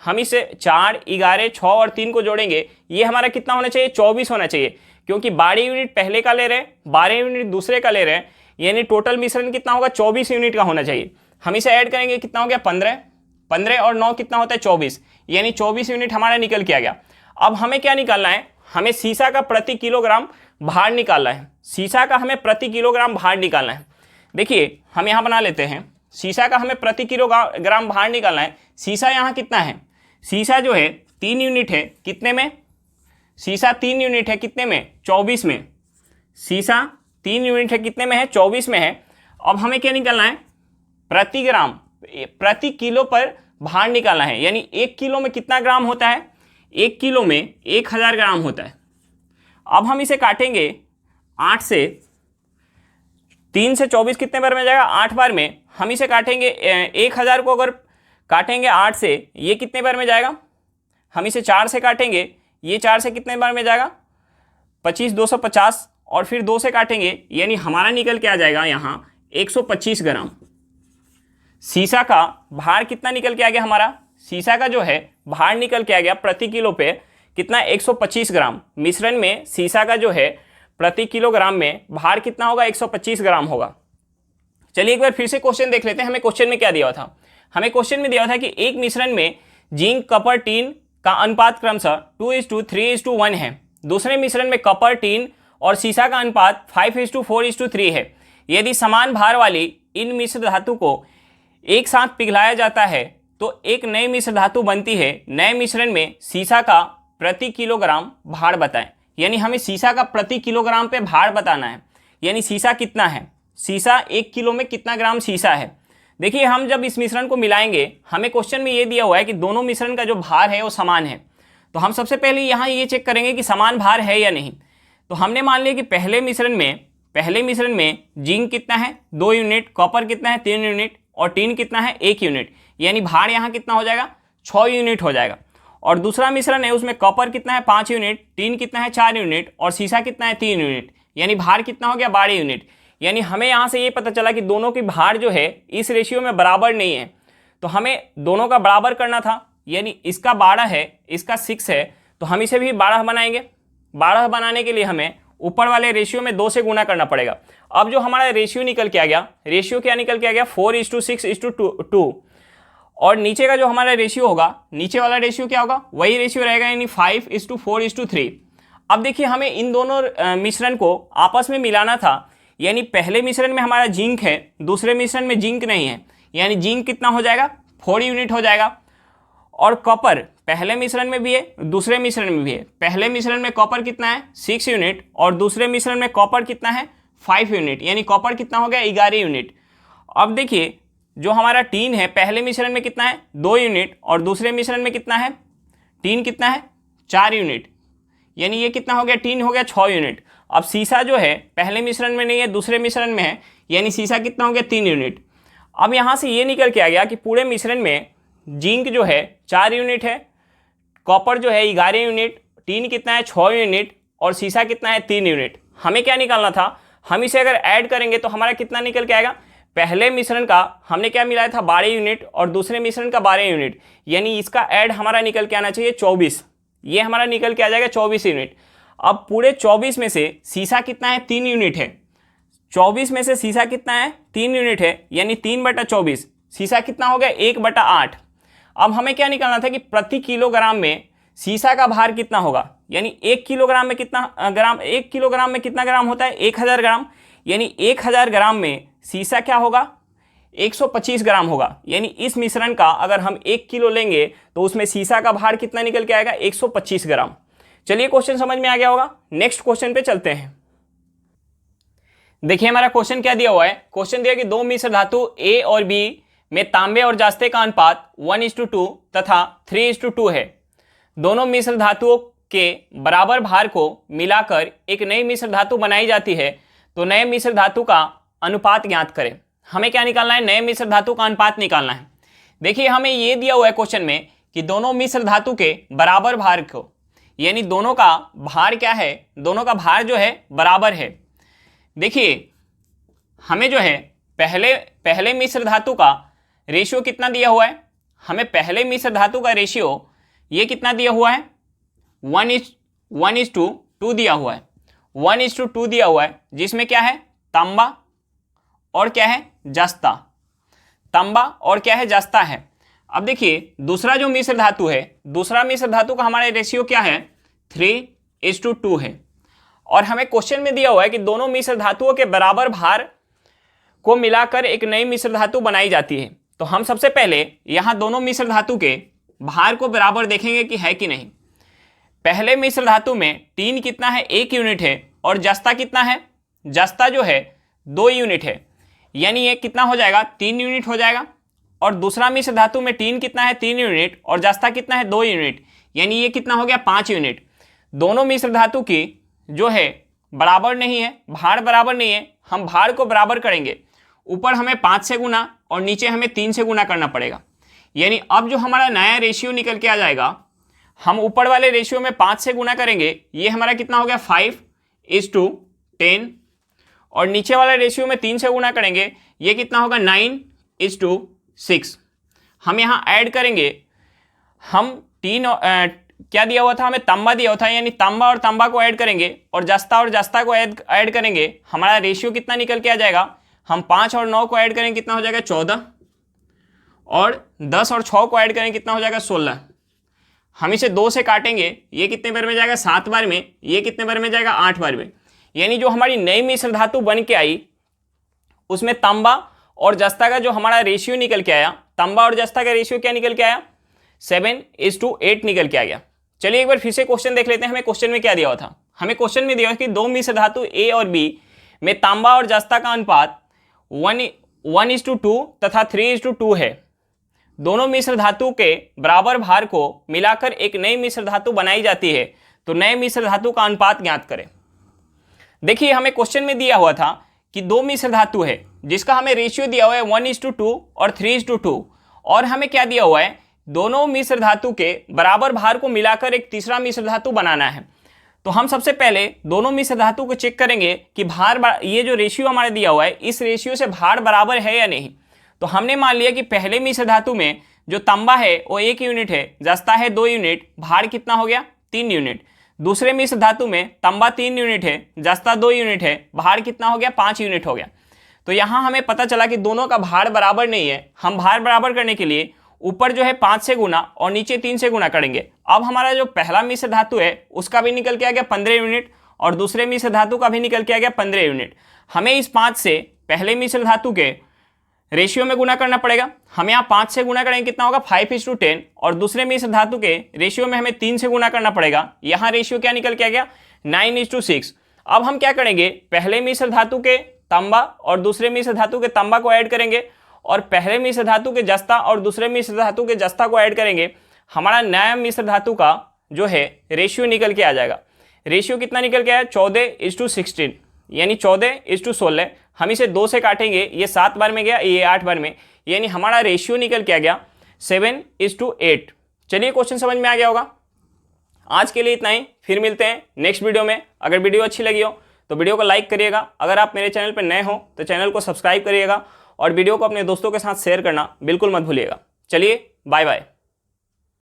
हम इसे 4, 11, 6 और 3 को जोड़ेंगे, ये हमारा कितना होना चाहिए, 24 होना चाहिए, क्योंकि 12 यूनिट पहले का ले रहे हैं, 12 यूनिट दूसरे का ले रहे हैं, यानी टोटल मिश्रण कितना होगा, 24 यूनिट का होना चाहिए। हम इसे ऐड करेंगे, कितना हो गया, 15, 15 और 9 कितना होता है, 24, यानी 24 यूनिट हमारा निकल के आ गया। अब हमें क्या निकालना है, हमें सीसा का प्रति किलोग्राम भार निकालना है। सीसा का हमें प्रति किलोग्राम भार निकालना है। देखिए हम यहाँ बना लेते हैं, सीसा का हमें प्रति किलोग्राम भार निकालना है। सीसा यहाँ कितना है, सीसा जो है 3 यूनिट है, कितने में, सीसा 3 यूनिट है, कितने में, 24 में। सीसा 3 यूनिट है, कितने में है, 24 में है। अब हमें क्या निकालना है, प्रति ग्राम, प्रति किलो पर भार निकालना है, यानी 1 किलो में कितना ग्राम होता है, 1 किलो में 1000 ग्राम होता है। अब हम इसे काटेंगे 8 से, 3 से 24 कितने बार में जाएगा, 8 बार में। हम इसे काटेंगे 1000 को अगर काटेंगे 8 से, ये कितने बार में जाएगा, हम इसे 4 से काटेंगे, ये 4 से कितने बार में जाएगा, 25, 250, और फिर 2 से काटेंगे, यानी हमारा निकल के आ जाएगा यहाँ 125 ग्राम। सीसा का भार कितना निकल के आ गया हमारा, सीसा का जो है भार निकल के आ गया प्रति किलो पे कितना, 125 ग्राम। मिश्रण में सीसा का जो है प्रति किलोग्राम में भार कितना होगा, 125 ग्राम होगा। चलिए एक बार फिर से क्वेश्चन देख लेते हैं, हमें क्वेश्चन में क्या दिया हुआ था। हमें क्वेश्चन में दिया हुआ था कि एक मिश्रण में जिंक, कपर, टीन का अनुपात क्रमशः 2:3:1 है। दूसरे मिश्रण में कपर, टीन और सीसा का अनुपात 5:4:3 है। यदि समान भार वाली इन मिश्र धातु को एक साथ पिघलाया जाता है तो एक नई मिश्र धातु बनती है। नए मिश्रण में सीसा का प्रति किलोग्राम भार बताएं। यानी हमें सीसा का प्रति किलोग्राम पे भार बताना है, यानी सीसा कितना है, सीसा 1 किलो में कितना ग्राम सीसा है। देखिए हम जब इस मिश्रण को मिलाएंगे, हमें क्वेश्चन में ये दिया हुआ है कि दोनों मिश्रण का जो भार है वो समान है। तो हम सबसे पहले यहाँ ये चेक करेंगे कि समान भार है या नहीं। तो हमने मान लिया कि पहले मिश्रण में जिंक कितना है, 2 यूनिट, कॉपर कितना है, 3 यूनिट, और टीन कितना है, 1 यूनिट, यानी भार यहाँ कितना हो जाएगा, 6 यूनिट हो जाएगा। और दूसरा मिश्रण है, उसमें कॉपर कितना है, 5 यूनिट, टीन कितना है, 4 यूनिट, और सीसा कितना है, 3 यूनिट, यानी भार कितना हो गया, 12 यूनिट। यानी हमें यहाँ से ये पता चला कि दोनों की भार जो है इस रेशियो में बराबर नहीं है। तो हमें दोनों का बराबर करना था, यानी इसका 12 है, इसका 6 है, तो हम इसे भी 12 बनाएंगे। 12 बनाने के लिए हमें ऊपर वाले रेशियो में 2 से गुना करना पड़ेगा। अब जो हमारा रेशियो निकल के आ गया, रेशियो क्या निकल के आ गया, 4:6:2, और नीचे का जो हमारा रेशियो होगा, नीचे वाला रेशियो क्या होगा, वही रेशियो रहेगा, यानी 5:4:3। अब देखिए हमें इन दोनों मिश्रण को आपस में मिलाना था, यानी पहले मिश्रण में हमारा जिंक है, दूसरे मिश्रण में जिंक नहीं है, यानी जिंक कितना हो जाएगा, 4 यूनिट हो जाएगा। और कॉपर पहले मिश्रण में भी है, दूसरे मिश्रण में भी है। पहले मिश्रण में कॉपर कितना है, 6 यूनिट, और दूसरे मिश्रण में कॉपर कितना है, 5 यूनिट, यानी कॉपर कितना हो गया, 11 यूनिट। अब देखिए जो हमारा टीन है, पहले मिश्रण में कितना है, 2 यूनिट, और दूसरे मिश्रण में कितना है, टीन कितना है, 4 यूनिट, यानी ये कितना हो गया, टीन हो गया 6 यूनिट। अब सीसा जो है पहले मिश्रण में नहीं है, दूसरे मिश्रण में है, यानी सीसा कितना हो गया, 3 यूनिट। अब यहाँ से ये निकल के आ गया कि पूरे मिश्रण में जिंक जो है 4 यूनिट है, कॉपर जो है 11 यूनिट, टीन कितना है, 6 यूनिट, और सीसा कितना है, 3 यूनिट। हमें क्या निकालना था, हम इसे अगर ऐड करेंगे तो हमारा कितना निकल के आएगा, पहले मिश्रण का हमने क्या मिलाया था, 12 यूनिट, और दूसरे मिश्रण का 12 यूनिट, यानी इसका ऐड हमारा निकल के आना चाहिए 24। ये हमारा निकल के आ जाएगा 24 यूनिट। अब पूरे 24 में से सीसा कितना है, 3 यूनिट है। 24 में से सीसा कितना है, 3 यूनिट है, यानी 3/24। सीसा कितना हो गया, 1/8। अब हमें क्या निकालना था कि प्रति किलोग्राम में सीसा का भार कितना होगा, यानी 1 किलोग्राम में कितना ग्राम, 1 किलोग्राम में कितना ग्राम होता है, 1000 ग्राम, यानी 1000 ग्राम में सीसा क्या होगा, 125 ग्राम होगा। यानी इस मिश्रण का अगर हम 1 किलो लेंगे तो उसमें सीसा का भार कितना निकल के आएगा, 125 ग्राम। चलिए क्वेश्चन समझ में आ गया होगा। नेक्स्ट क्वेश्चन पे चलते हैं। देखिए हमारा क्वेश्चन क्या दिया हुआ है, क्वेश्चन दिया कि दो मिश्र धातु ए और बी में तांबे और जास्ते का अनुपात 1:2 तथा 3:2 है। दोनों मिश्र धातुओं के बराबर भार को मिलाकर एक नई मिश्र धातु बनाई जाती है, तो नए मिश्र धातु का अनुपात ज्ञात करें। हमें क्या निकालना है, नए मिश्र धातु का अनुपात निकालना है। देखिए हमें ये दिया हुआ है क्वेश्चन में कि दोनों मिश्र धातु के बराबर भार को, यानी दोनों का भार क्या है, दोनों का भार जो है बराबर है। देखिए हमें जो है पहले मिश्र धातु का रेशियो कितना दिया हुआ है, हमें पहले मिश्र धातु का रेशियो ये कितना दिया हुआ है, 1:2 दिया हुआ है, 1:2 दिया हुआ है, जिसमें क्या है, तांबा और क्या है, जस्ता, तांबा और क्या है, जस्ता है। अब देखिए दूसरा जो मिश्र धातु है, दूसरा मिश्र धातु का हमारा रेशियो क्या है, 3:2 है। और हमें क्वेश्चन में दिया हुआ है कि दोनों मिश्र धातुओं के बराबर भार को मिलाकर एक नई मिश्र धातु बनाई जाती है। तो हम सबसे पहले यहाँ दोनों मिश्र धातु के भार को बराबर देखेंगे कि है कि नहीं। पहले मिश्र धातु में टीन कितना है, 1 यूनिट है, और जस्ता कितना है, जस्ता जो है 2 यूनिट है, यानी ये कितना हो जाएगा, 3 यूनिट हो जाएगा। और दूसरा मिश्र धातु में टीन कितना है, 3 यूनिट, और जस्ता कितना है, 2 यूनिट, यानी ये कितना हो गया, 5 यूनिट। दोनों मिश्र धातु की जो है बराबर नहीं है, भार बराबर नहीं है। हम भार को बराबर करेंगे, ऊपर हमें 5 से गुना और नीचे हमें 3 से गुना करना पड़ेगा। यानी अब जो हमारा नया रेशियो निकल के आ जाएगा, हम ऊपर वाले रेशियो में 5 से गुना करेंगे, ये हमारा कितना हो गया, 5:10, और नीचे वाला रेशियो में 3 से गुना करेंगे, ये कितना होगा, 9:6। हम यहाँ ऐड करेंगे, हम क्या दिया हुआ था, हमें तांबा दिया हुआ था, यानी तांबा और तांबा को ऐड करेंगे और जस्ता को ऐड करेंगे, हमारा रेशियो कितना निकल के आ जाएगा, हम 5 और 9 को ऐड करेंगे, कितना हो जाएगा, 14, और 10 और 6 को ऐड करेंगे, कितना हो जाएगा, 16। हम इसे 2 से काटेंगे, ये कितने बार में जाएगा, 7 बार में, ये कितने बार में जाएगा, 8 बार में। यानी जो हमारी नई मिश्र धातु बन के आई, उसमें तांबा और जस्ता का जो हमारा रेशियो निकल के आया, तांबा और जस्ता का रेशियो क्या निकल के आया, 7:8 निकल के आ गया। चलिए एक बार फिर से क्वेश्चन देख लेते हैं। हमें क्वेश्चन में क्या दिया हुआ था, हमें क्वेश्चन में दिया हुआ कि दो मिश्र धातु ए और बी में तांबा और जस्ता का अनुपात 1:2 तथा 3:2 है। दोनों मिश्र धातु के बराबर भार को मिलाकर एक नई मिश्र धातु बनाई जाती है, तो नए मिश्र धातु का अनुपात ज्ञात करें। देखिए हमें क्वेश्चन में दिया हुआ था कि दो मिश्र धातु है जिसका हमें रेशियो दिया हुआ है 1:2 और 3:2, और हमें क्या दिया हुआ है, दोनों मिश्र धातु के बराबर भार को मिलाकर एक तीसरा मिश्र धातु बनाना है। तो हम सबसे पहले दोनों मिश्र धातु को चेक करेंगे कि ये जो रेशियो हमारा दिया हुआ है, इस रेशियो से भार बराबर है या नहीं। तो हमने मान लिया कि पहले मिश्र धातु में जो तांबा है वो 1 यूनिट है, जस्ता है 2 यूनिट, भार कितना हो गया, 3 यूनिट। दूसरे मिश्र धातु में तांबा 3 यूनिट है, जस्ता 2 यूनिट है, भार कितना हो गया, 5 यूनिट हो गया। तो यहाँ हमें पता चला कि दोनों का भार बराबर नहीं है। हम भार बराबर करने के लिए ऊपर जो है 5 से गुना और नीचे 3 से गुना करेंगे। अब हमारा जो पहला मिश्र धातु है उसका भी निकल के आ गया 15 यूनिट, और दूसरे मिश्र धातु का भी निकल के आ गया 15 यूनिट। हमें इस 5 से पहले मिश्र धातु के रेशियो में गुना करना पड़ेगा। हम यहाँ 5 से गुना करेंगे, कितना होगा, 5:10, और दूसरे मिश्र धातु के रेशियो में हमें 3 से गुना करना पड़ेगा। यहाँ रेशियो क्या निकल के आ गया, 9:6। अब हम क्या करेंगे, पहले मिश्र धातु के तांबा और दूसरे मिश्र धातु के तांबा को ऐड करेंगे, और पहले मिश्र धातु के जस्ता और दूसरे मिश्र धातु के जस्ता को ऐड करेंगे। हमारा नया मिश्र धातु का जो है रेशियो निकल के आ जाएगा। रेशियो कितना निकल के आया, 14:16, यानी 14:16। हम इसे 2 से काटेंगे, ये 7 बार में गया, ये 8 बार में, यानी हमारा रेशियो निकल के आ गया 7:8। चलिए क्वेश्चन समझ में आ गया होगा। आज के लिए इतना ही, फिर मिलते हैं नेक्स्ट वीडियो में। अगर वीडियो अच्छी लगी हो तो वीडियो को लाइक करिएगा। अगर आप मेरे चैनल पर नए हो तो चैनल को सब्सक्राइब करिएगा, और वीडियो को अपने दोस्तों के साथ शेयर करना बिल्कुल मत भूलिएगा। चलिए बाय बाय।